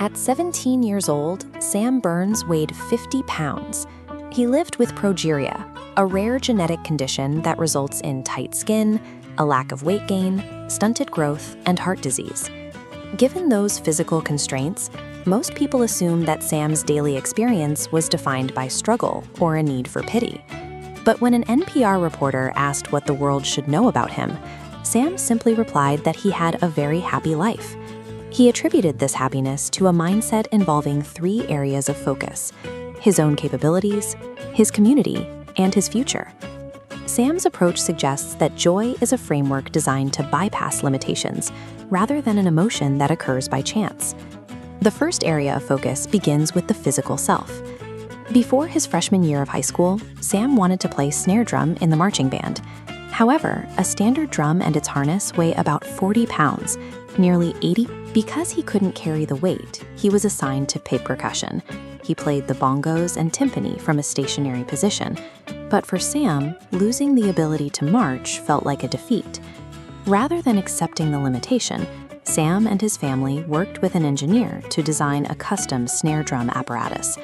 At 17 years old, Sam Burns weighed 50 pounds. He lived with progeria, a rare genetic condition that results in tight skin, a lack of weight gain, stunted growth, and heart disease. Given those physical constraints, most people assume that Sam's daily experience was defined by struggle or a need for pity. But when an NPR reporter asked what the world should know about him, Sam simply replied that he had a very happy life. He attributed this happiness to a mindset involving 3 areas of focus: his own capabilities, his community, and his future. Sam's approach suggests that joy is a framework designed to bypass limitations, rather than an emotion that occurs by chance. The first area of focus begins with the physical self. Before his freshman year of high school, Sam wanted to play snare drum in the marching band. However, a standard drum and its harness weigh about 40 pounds, nearly 80. Because he couldn't carry the weight, he was assigned to pay percussion. He played the bongos and timpani from a stationary position. But for Sam, losing the ability to march felt like a defeat. Rather than accepting the limitation, Sam and his family worked with an engineer to design a custom snare drum apparatus.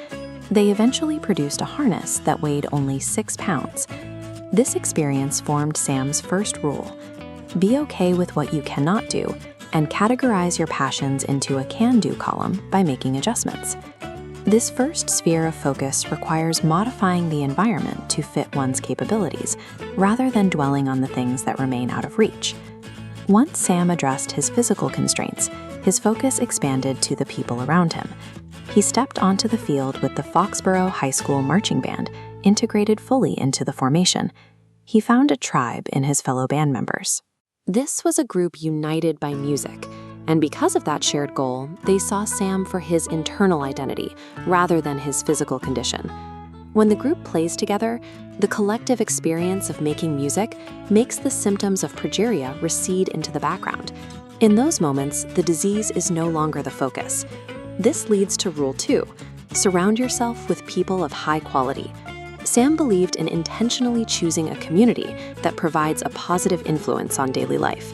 They eventually produced a harness that weighed only 6 pounds. This experience formed Sam's first rule: be okay with what you cannot do, and categorize your passions into a can-do column by making adjustments. This first sphere of focus requires modifying the environment to fit one's capabilities, rather than dwelling on the things that remain out of reach. Once Sam addressed his physical constraints, his focus expanded to the people around him. He stepped onto the field with the Foxborough High School marching band, integrated fully into the formation. He found a tribe in his fellow band members. This was a group united by music, and because of that shared goal, they saw Sam for his internal identity rather than his physical condition. When the group plays together, the collective experience of making music makes the symptoms of progeria recede into the background. In those moments, the disease is no longer the focus. This leads to Rule 2: surround yourself with people of high quality. Sam believed in intentionally choosing a community that provides a positive influence on daily life.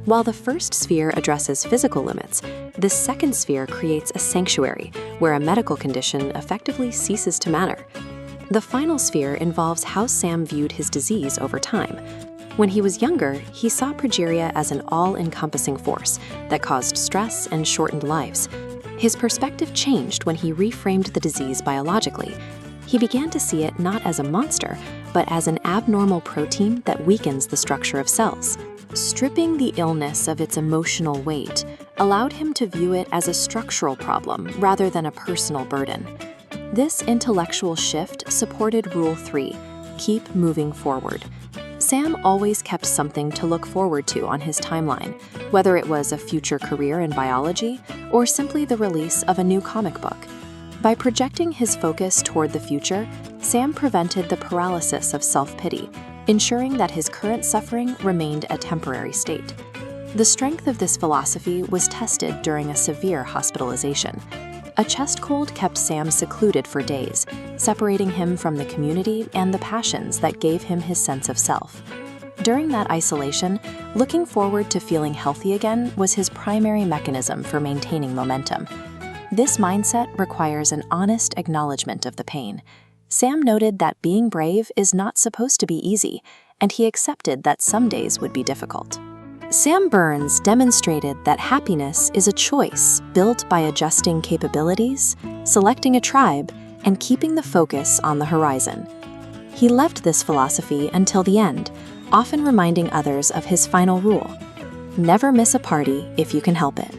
While the first sphere addresses physical limits, this second sphere creates a sanctuary where a medical condition effectively ceases to matter. The final sphere involves how Sam viewed his disease over time. When he was younger, he saw progeria as an all-encompassing force that caused stress and shortened lives. His perspective changed when he reframed the disease biologically. He began to see it not as a monster, but as an abnormal protein that weakens the structure of cells. Stripping the illness of its emotional weight allowed him to view it as a structural problem rather than a personal burden. This intellectual shift supported Rule 3: keep moving forward. Sam always kept something to look forward to on his timeline, whether it was a future career in biology or simply the release of a new comic book. By projecting his focus toward the future, Sam prevented the paralysis of self-pity, ensuring that his current suffering remained a temporary state. The strength of this philosophy was tested during a severe hospitalization. A chest cold kept Sam secluded for days, separating him from the community and the passions that gave him his sense of self. During that isolation, looking forward to feeling healthy again was his primary mechanism for maintaining momentum. This mindset requires an honest acknowledgement of the pain. Sam noted that being brave is not supposed to be easy, and he accepted that some days would be difficult. Sam Burns demonstrated that happiness is a choice built by adjusting capabilities, selecting a tribe, and keeping the focus on the horizon. He lived this philosophy until the end, often reminding others of his final rule: never miss a party if you can help it.